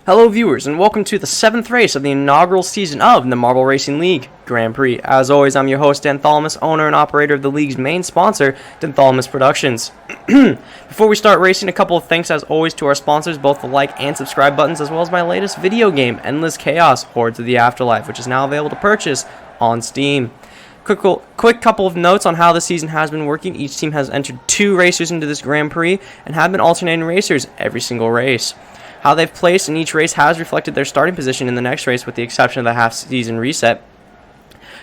Hello viewers, and welcome to the 7th race of the inaugural season of the Marble Racing League Grand Prix. As always, I'm your host, Dantholomus, owner and operator of the league's main sponsor, Dantholomus Productions. Before we start racing, a couple of thanks as always to our sponsors, both the like and subscribe buttons, as well as my latest video game, Endless Chaos, Hordes of the Afterlife, which is now available to purchase on Steam. Quick couple of notes on how the season has been working. Each team has entered 2 racers into this Grand Prix and have been alternating racers every single race. How they've placed in each race has reflected their starting position in the next race, with the exception of the half-season reset.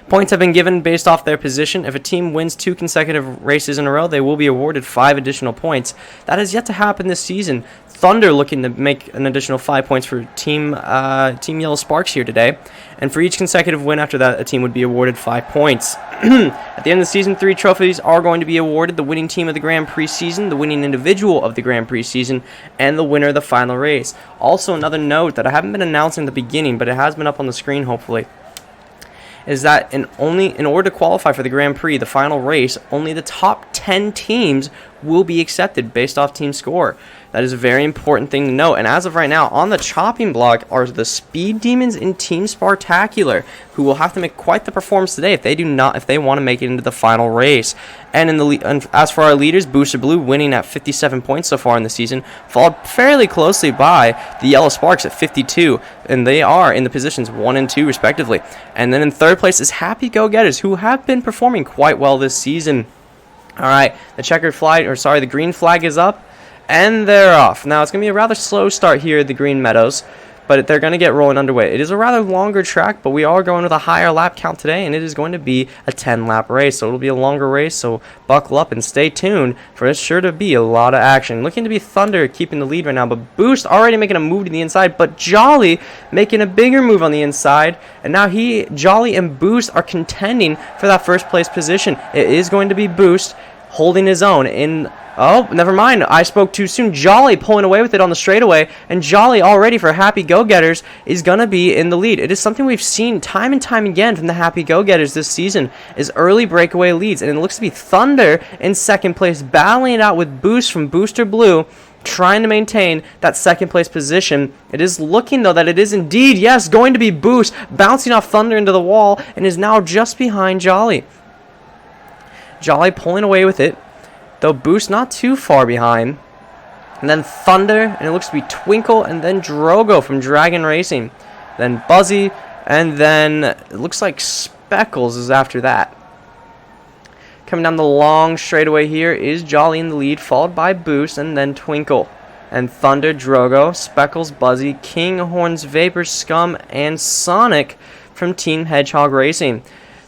Points have been given based off their position. If a team wins 2 consecutive races in a row, they will be awarded 5 additional points. That has yet to happen this season. Thunder looking to make an additional 5 points for Team Yellow Sparks here today. And for each consecutive win after that, a team would be awarded 5 points. At the end of the season, 3 trophies are going to be awarded: the winning team of the Grand Prix season, the winning individual of the Grand Prix season, and the winner of the final race. Also, another note that I haven't been announcing at the beginning, but it has been up on the screen hopefully, is that in order to qualify for the Grand Prix, the final race, only the top 10 teams will be accepted based off team score. That is a very important thing to note. And as of right now, on the chopping block are the Speed Demons in Team Spartacular, who will have to make quite the performance today if they want to make it into the final race. And as for our leaders, Booster Blue winning at 57 points so far in the season, followed fairly closely by the Yellow Sparks at 52, and they are in the positions 1 and 2 respectively. And then in third place is Happy Go Getters, who have been performing quite well this season. All right, the green flag is up, and they're off. Now, it's going to be a rather slow start here at the Green Meadows, but they're going to get rolling underway. It is a rather longer track, but we are going with a higher lap count today, and it is going to be a 10-lap race, so it'll be a longer race, so buckle up and stay tuned, for it's sure to be a lot of action. Looking to be Thunder keeping the lead right now, but Boost already making a move to the inside, but Jolly making a bigger move on the inside, and now Jolly and Boost are contending for that first place position. It is going to be Boost holding his own in... Oh, never mind. I spoke too soon. Jolly pulling away with it on the straightaway, and Jolly already for Happy Go-Getters is going to be in the lead. It is something we've seen time and time again from the Happy Go-Getters this season, is early breakaway leads, and it looks to be Thunder in second place, battling it out with Boost from Booster Blue, trying to maintain that second place position. It is looking, though, that it is indeed, yes, going to be Boost, bouncing off Thunder into the wall, and is now just behind Jolly. Jolly pulling away with it, though Boost not too far behind. And then Thunder, and it looks to be Twinkle, and then Drogo from Dragon Racing. Then Buzzy, and then it looks like Speckles is after that. Coming down the long straightaway here is Jolly in the lead, followed by Boost, and then Twinkle. And Thunder, Drogo, Speckles, Buzzy, Kinghorns, Vapor, Scum, and Sonic from Team Hedgehog Racing.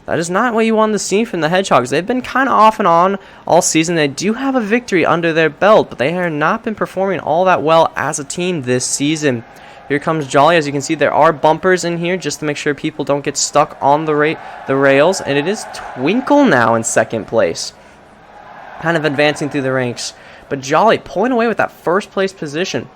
That is not what you want to see from the Hedgehogs. They've been kind of off and on all season. They do have a victory under their belt, but they have not been performing all that well as a team this season. Here comes Jolly. As you can see, there are bumpers in here just to make sure people don't get stuck on the rails. And it is Twinkle now in second place, kind of advancing through the ranks. But Jolly pulling away with that first place position,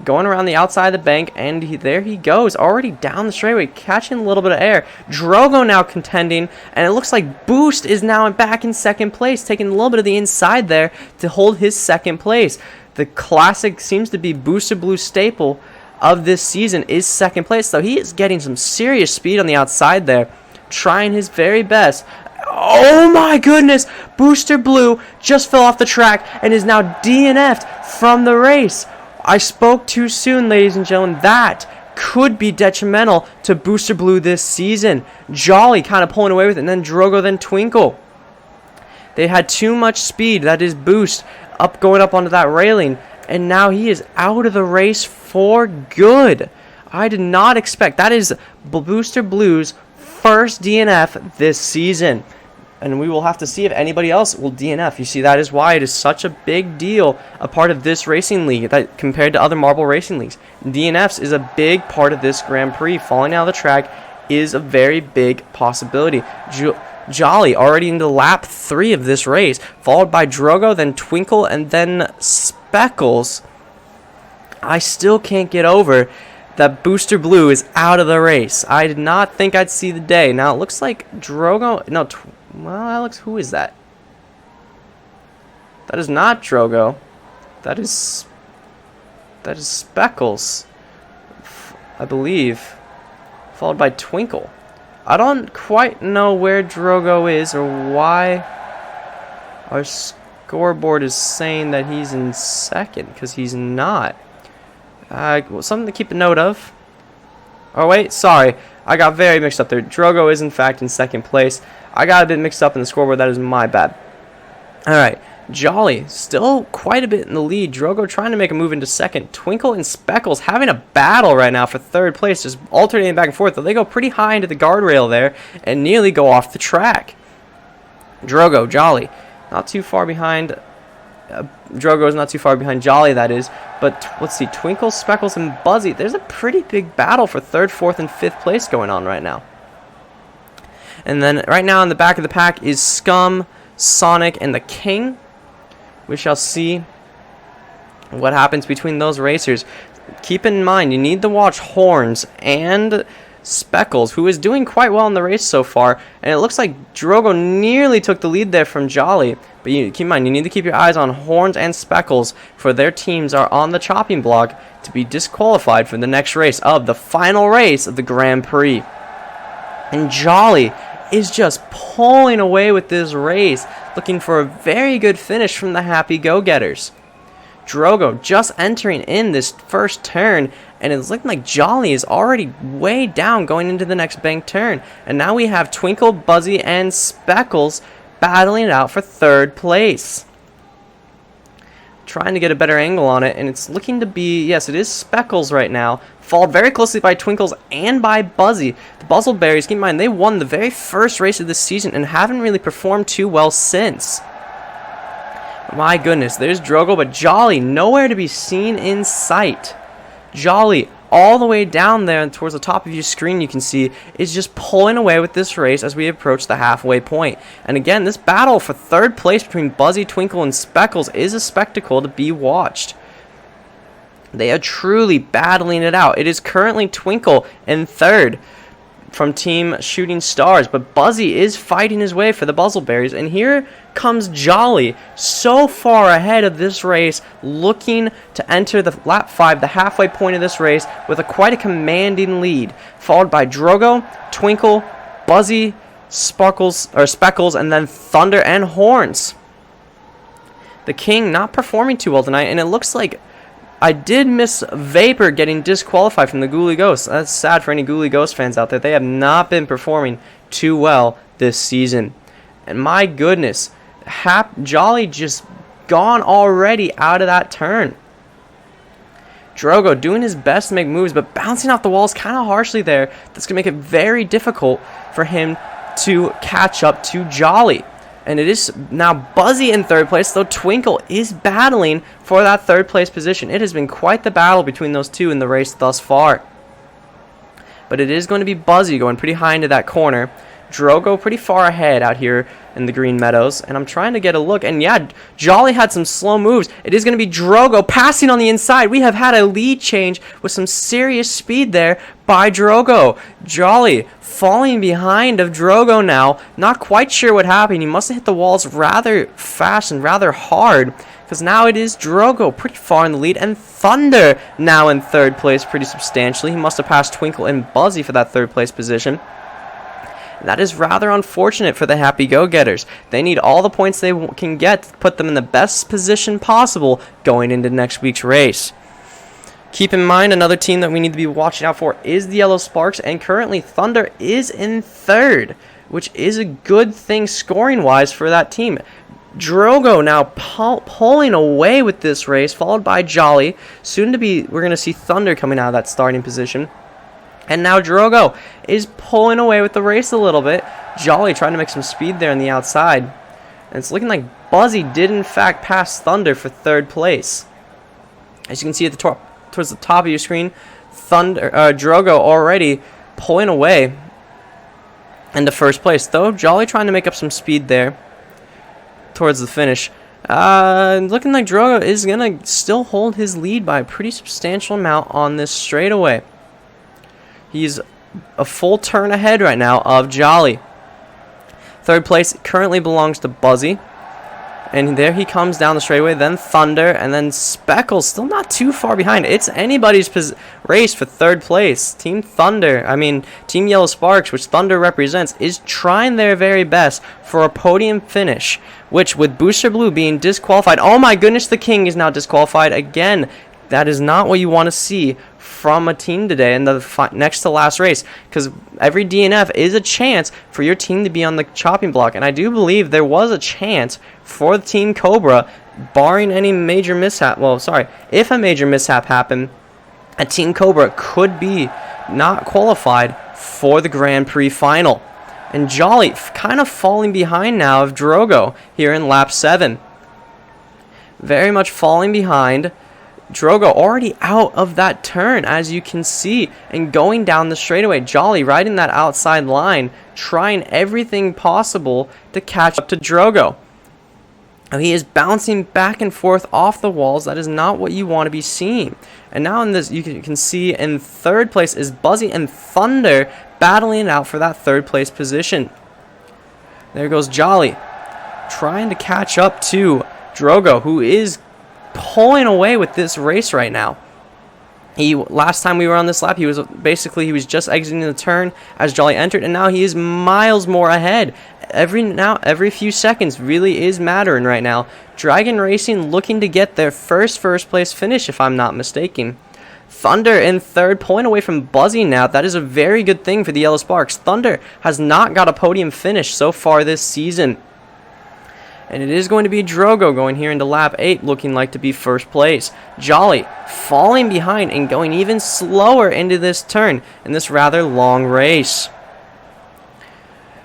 going around the outside of the bank, and there he goes, already down the straightaway, catching a little bit of air. Drogo now contending, and it looks like Boost is now back in second place, taking a little bit of the inside there to hold his second place. The classic seems to be Booster Blue staple of this season is second place, so he is getting some serious speed on the outside there, trying his very best. Oh my goodness, Booster Blue just fell off the track and is now DNF'd from the race. I spoke too soon, ladies and gentlemen. That could be detrimental to Booster Blue this season. Jolly kind of pulling away with it, and then Drogo, then Twinkle. They had too much speed. That is Boost going up onto that railing, and now he is out of the race for good. I did not expect. That is Booster Blue's first DNF this season. And we will have to see if anybody else will DNF. You see, that is why it is such a big deal, a part of this racing league, that compared to other marble racing leagues. DNFs is a big part of this Grand Prix. Falling out of the track is a very big possibility. Jolly already into lap 3 of this race, followed by Drogo, then Twinkle, and then Speckles. I still can't get over that Booster Blue is out of the race. I did not think I'd see the day. Now, it looks like Drogo... No, well, Alex, who is that? That is not Drogo. That is Speckles. I believe, followed by Twinkle. I don't quite know where Drogo is or why our scoreboard is saying that he's in second, because he's not. Something to keep a note of. Oh wait, sorry, I got very mixed up there. Drogo is in fact in second place. I got a bit mixed up in the scoreboard. That is my bad. Alright, Jolly still quite a bit in the lead. Drogo trying to make a move into second. Twinkle and Speckles having a battle right now for third place, just alternating back and forth. They go pretty high into the guardrail there and nearly go off the track. Drogo, Jolly, not too far behind. Drogo is not too far behind Jolly, that is. But let's see, Twinkle, Speckles, and Buzzy. There's a pretty big battle for third, fourth, and fifth place going on right now. And then right now in the back of the pack is Scum, Sonic, and the King. We shall see what happens between those racers. Keep in mind, you need to watch Horns and Speckles, who is doing quite well in the race so far. And it looks like Drogo nearly took the lead there from Jolly. But keep in mind, you need to keep your eyes on Horns and Speckles, for their teams are on the chopping block to be disqualified for the next race of the final race of the Grand Prix. And Jolly is just pulling away with this race, looking for a very good finish from the Happy Go-Getters. Drogo just entering in this first turn, and it's looking like Jolly is already way down going into the next bank turn. And now we have Twinkle, Buzzy, and Speckles battling it out for third place. Trying to get a better angle on it, and it's looking to be, yes, it is Speckles right now, followed very closely by Twinkles and by Buzzy. The Buzzleberries, keep in mind, they won the very first race of this season and haven't really performed too well since. My goodness, there's Drogo, but Jolly nowhere to be seen in sight. Jolly, all the way down there towards the top of your screen, you can see, is just pulling away with this race as we approach the halfway point. And again, this battle for third place between Buzzy, Twinkle, and Speckles is a spectacle to be watched. They are truly battling it out. It is currently Twinkle in third from Team Shooting Stars, but Buzzy is fighting his way for the Buzzleberries, and here comes Jolly, so far ahead of this race, looking to enter the lap 5, the halfway point of this race, with quite a commanding lead, followed by Drogo, Twinkle, Buzzy, Speckles, and then Thunder and Horns. The King not performing too well tonight, and it looks like I did miss Vapor getting disqualified from the Ghoulie Ghosts. That's sad for any Ghoulie Ghost fans out there. They have not been performing too well this season. And my goodness, Jolly just gone already out of that turn. Drogo doing his best to make moves, but bouncing off the walls kind of harshly there. That's going to make it very difficult for him to catch up to Jolly. And it is now Buzzy in third place, though Twinkle is battling for that third place position. It has been quite the battle between those two in the race thus far. But it is going to be Buzzy going pretty high into that corner. Drogo pretty far ahead out here in the Green Meadows. And I'm trying to get a look. And yeah, Jolly had some slow moves. It is going to be Drogo passing on the inside. We have had a lead change with some serious speed there by Drogo. Jolly falling behind of Drogo now. Not quite sure what happened. He must have hit the walls rather fast and rather hard, because now it is Drogo pretty far in the lead, and Thunder now in third place pretty substantially. He must have passed Twinkle and Buzzy for that third place position. That is rather unfortunate for the Happy Go-Getters. They need all the points they can get to put them in the best position possible going into next week's race. Keep in mind, another team that we need to be watching out for is the Yellow Sparks, and currently Thunder is in third, which is a good thing scoring-wise for that team. Drogo now pulling away with this race, followed by Jolly. Soon to be, we're going to see Thunder coming out of that starting position. And now Drogo is pulling away with the race a little bit. Jolly trying to make some speed there on the outside. And it's looking like Buzzy did in fact pass Thunder for third place. As you can see at the towards the top of your screen, Drogo already pulling away into first place. Though Jolly trying to make up some speed there towards the finish. Looking like Drogo is going to still hold his lead by a pretty substantial amount on this straightaway. He's a full turn ahead right now of Jolly. Third place currently belongs to Buzzy. And there he comes down the straightaway, then Thunder, and then Speckles, still not too far behind. It's anybody's race for third place. Team Yellow Sparks, which Thunder represents, is trying their very best for a podium finish, which with Booster Blue being disqualified, oh my goodness, the King is now disqualified again. That is not what you want to see from a team today in the next to last race, because every DNF is a chance for your team to be on the chopping block, and I do believe there was a chance for the Team Cobra, barring any major mishap. Well, sorry, if a major mishap happened, a Team Cobra could be not qualified for the Grand Prix final. And Jolly kind of falling behind now of Drogo here in lap 7. Very much falling behind. Drogo already out of that turn, as you can see, and going down the straightaway. Jolly riding that outside line, trying everything possible to catch up to Drogo. Now he is bouncing back and forth off the walls. That is not what you want to be seeing. And now in this, you can see in third place is Buzzy and Thunder battling it out for that third place position. There goes Jolly, trying to catch up to Drogo, who is pulling away with this race right now. Last time we were on this lap, he was just exiting the turn as Jolly entered, and now he is miles more ahead. Every few seconds really is mattering right now. Dragon Racing looking to get their first place finish, if I'm not mistaken. Thunder in third, pulling away from Buzzy now. That is a very good thing for the Yellow Sparks. Thunder has not got a podium finish so far this season. And it is going to be Drogo going here into lap 8, looking like to be first place. Jolly falling behind and going even slower into this turn in this rather long race.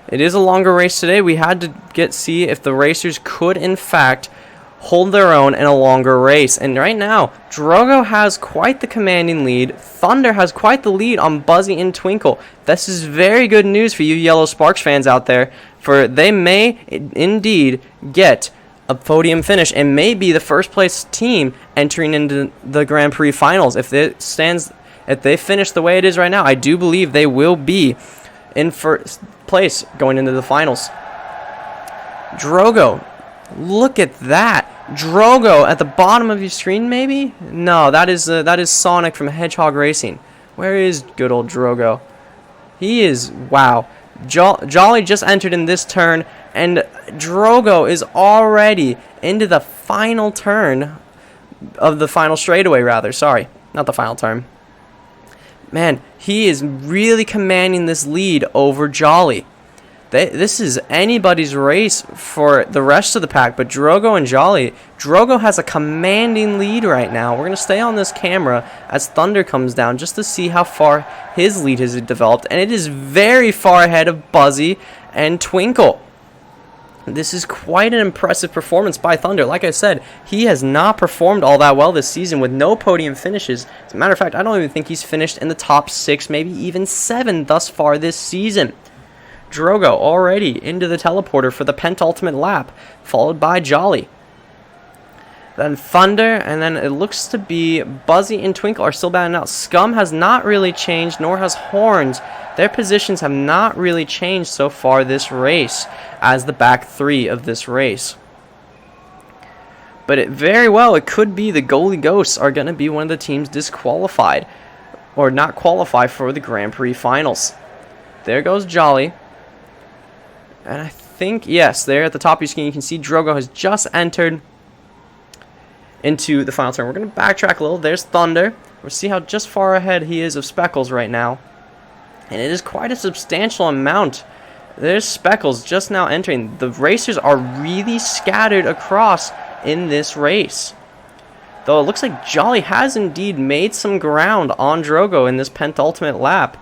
It is a longer race today. We had to see if the racers could, in fact, hold their own in a longer race. And right now, Drogo has quite the commanding lead. Thunder has quite the lead on Buzzy and Twinkle. This is very good news for you Yellow Sparks fans out there, for they may indeed get a podium finish and may be the first place team entering into the Grand Prix Finals. If they finish the way it is right now, I do believe they will be in first place going into the finals. Drogo, look at that. Drogo at the bottom of your screen, maybe? No, that is Sonic from Hedgehog Racing. Where is good old Drogo? He is, wow. Jolly just entered in this turn, and Drogo is already into the final turn of the final straightaway, rather. Sorry, not the final turn. Man, he is really commanding this lead over Jolly. This is anybody's race for the rest of the pack, but Drogo and Jolly. Drogo has a commanding lead right now. We're going to stay on this camera as Thunder comes down just to see how far his lead has developed, and it is very far ahead of Buzzy and Twinkle. This is quite an impressive performance by Thunder. Like I said, he has not performed all that well this season with no podium finishes. As a matter of fact, I don't even think he's finished in the top 6, maybe even 7 thus far this season. Drogo already into the teleporter for the penultimate lap, followed by Jolly. Then Thunder, and then it looks to be Buzzy and Twinkle are still batting out. Scum has not really changed, nor has Horns. Their positions have not really changed so far this race as the back 3 of this race. But it could be the Goalie Ghosts are going to be one of the teams disqualified, or not qualify for the Grand Prix Finals. There goes Jolly. And I think, yes, there at the top of your screen, you can see Drogo has just entered into the final turn. We're going to backtrack a little. There's Thunder. We'll see how just far ahead he is of Speckles right now. And it is quite a substantial amount. There's Speckles just now entering. The racers are really scattered across in this race. Though it looks like Jolly has indeed made some ground on Drogo in this penultimate lap.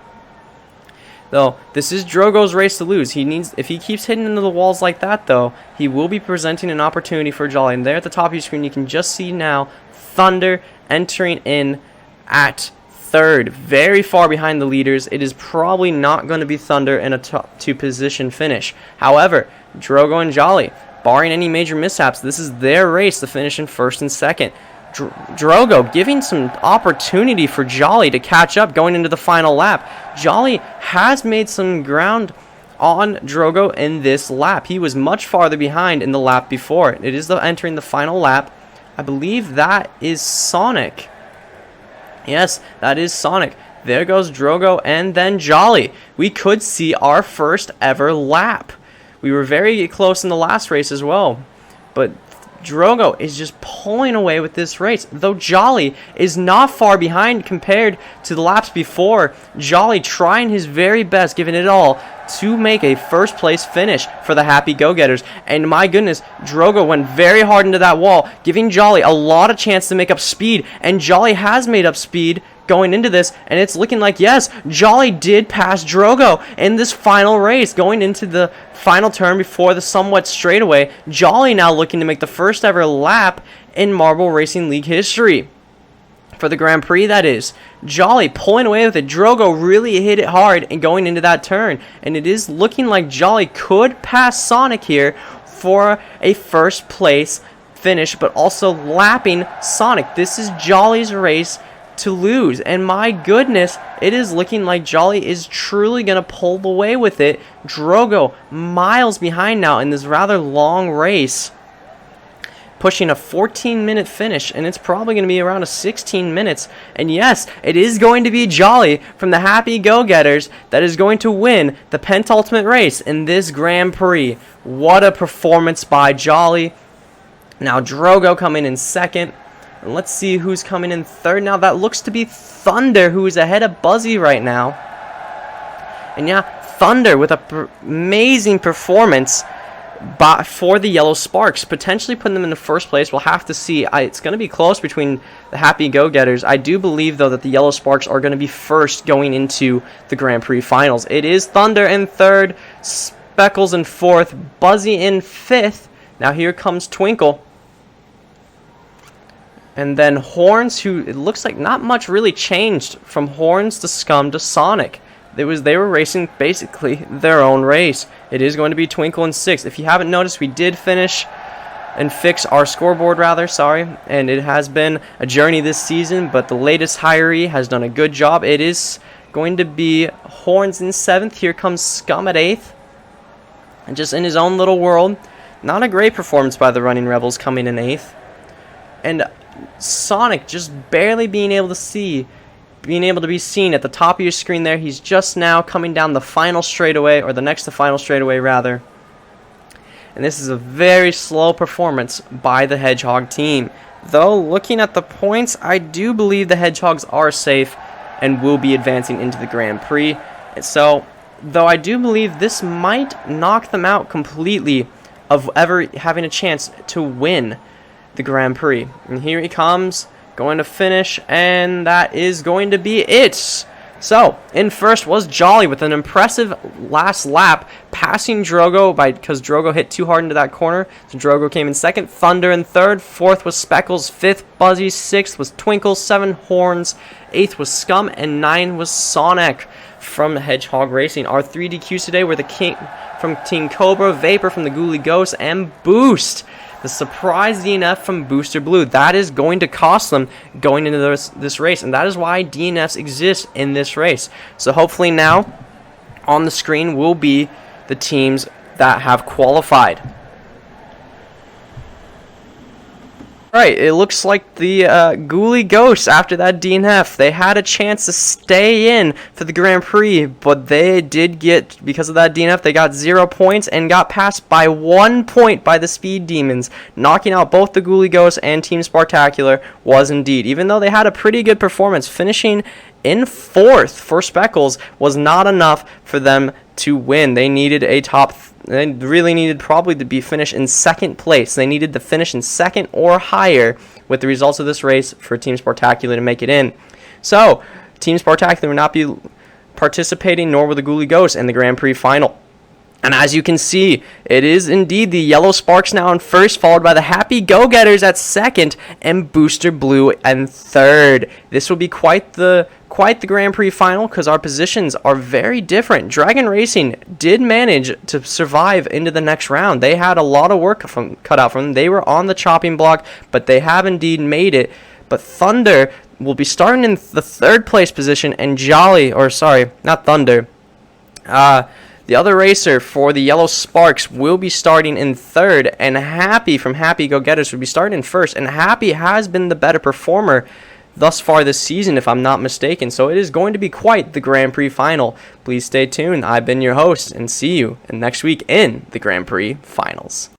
Though, this is Drogo's race to lose. If he keeps hitting into the walls like that, though, he will be presenting an opportunity for Jolly. And there at the top of your screen, you can just see now Thunder entering in at third. Very far behind the leaders. It is probably not going to be Thunder in a top 2 position finish. However, Drogo and Jolly, barring any major mishaps, this is their race to finish in first and second. Drogo giving some opportunity for Jolly to catch up going into the final lap. Jolly has made some ground on Drogo in this lap. He was much farther behind in the lap before. It is entering the final lap. I believe that is Sonic. Yes, that is Sonic. There goes Drogo and then Jolly. We could see our first ever lap. We were very close in the last race as well. But Drogo is just pulling away with this race, though Jolly is not far behind compared to the laps before. Jolly trying his very best, giving it all to make a first place finish for the Happy Go-Getters. And my goodness, Drogo went very hard into that wall, giving Jolly a lot of chance to make up speed, and Jolly has made up speed going into this, and it's looking like, yes, Jolly did pass Drogo in this final race, going into the final turn before the somewhat straightaway. Jolly now looking to make the first ever lap in Marble Racing League history. For the Grand Prix, that is. Jolly pulling away with it. Drogo really hit it hard and going into that turn, and it is looking like Jolly could pass Sonic here for a first place finish, but also lapping Sonic. This is Jolly's race to lose, and my goodness, it is looking like Jolly is truly gonna pull away with it. Drogo miles behind now in this rather long race, pushing a 14-minute finish, and it's probably going to be around a 16 minutes. And yes, it is going to be Jolly from the Happy Go-Getters that is going to win the penultimate race in this Grand Prix. What a performance by Jolly. Now Drogo coming in second. And let's see who's coming in third. Now that looks to be Thunder, who is ahead of Buzzy right now. And yeah, Thunder with an amazing performance for the Yellow Sparks, potentially putting them in the first place. We'll have to see. It's going to be close between the Happy Go-Getters. I do believe, though, that the Yellow Sparks are going to be first going into the Grand Prix Finals. It is Thunder in third, Speckles in fourth, Buzzy in fifth. Now here comes Twinkle. And then Horns, who it looks like not much really changed from Horns to Scum to Sonic. They were racing basically their own race. It is going to be Twinkle in sixth. If you haven't noticed, we did finish and fix our scoreboard, and it has been a journey this season, but the latest hiree has done a good job. It is going to be Horns in seventh. Here comes Scum at eighth, and just in his own little world. Not a great performance by the Running Rebels coming in eighth. And Sonic just barely being able to be seen at the top of your screen there. He's just now coming down the final straightaway, or the next to final straightaway rather. And this is a very slow performance by the Hedgehog team. Though looking at the points, I do believe the Hedgehogs are safe and will be advancing into the Grand Prix. So, though I do believe this might knock them out completely of ever having a chance to win the Grand Prix. And here he comes, going to finish, and that is going to be it. So, in first was Jolly with an impressive last lap, passing Drogo because Drogo hit too hard into that corner. So Drogo came in second, Thunder in third, fourth was Speckles, fifth Buzzy, sixth was Twinkle, seven Horns, eighth was Scum, and nine was Sonic from Hedgehog Racing. Our 3DQs today were the King from Team Cobra, Vapor from the Ghoulie Ghost, and Boost, the surprise DNF from Booster Blue. That is going to cost them going into this race, and that is why DNFs exist in this race. So hopefully now on the screen will be the teams that have qualified. Right, it looks like the Ghoulie Ghosts, after that DNF, they had a chance to stay in for the Grand Prix, but they did get, because of that DNF, they got 0 points and got passed by 1 point by the Speed Demons. Knocking out both the Ghoulie Ghosts and Team Spartacular was indeed, even though they had a pretty good performance, finishing in fourth for Speckles was not enough for them to win. They needed they really needed probably to be finished in second place. They needed to finish in second or higher with the results of this race for Team Spartacular to make it in. So, Team Spartacular will not be participating, nor will the Ghoulie Ghosts in the Grand Prix final. And as you can see, it is indeed the Yellow Sparks now in first, followed by the Happy Go-Getters at second, and Booster Blue in third. This will be quite the Grand Prix final, because our positions are very different. Dragon Racing did manage to survive into the next round. They had a lot of work cut out from them. They were on the chopping block, but they have indeed made it. But Thunder will be starting in the third place position, and Thunder The other racer for the Yellow Sparks will be starting in third, and Happy from Happy Go Getters will be starting in first. And Happy has been the better performer thus far this season, if I'm not mistaken. So it is going to be quite the Grand Prix final. Please stay tuned. I've been your host, and see you next week in the Grand Prix Finals.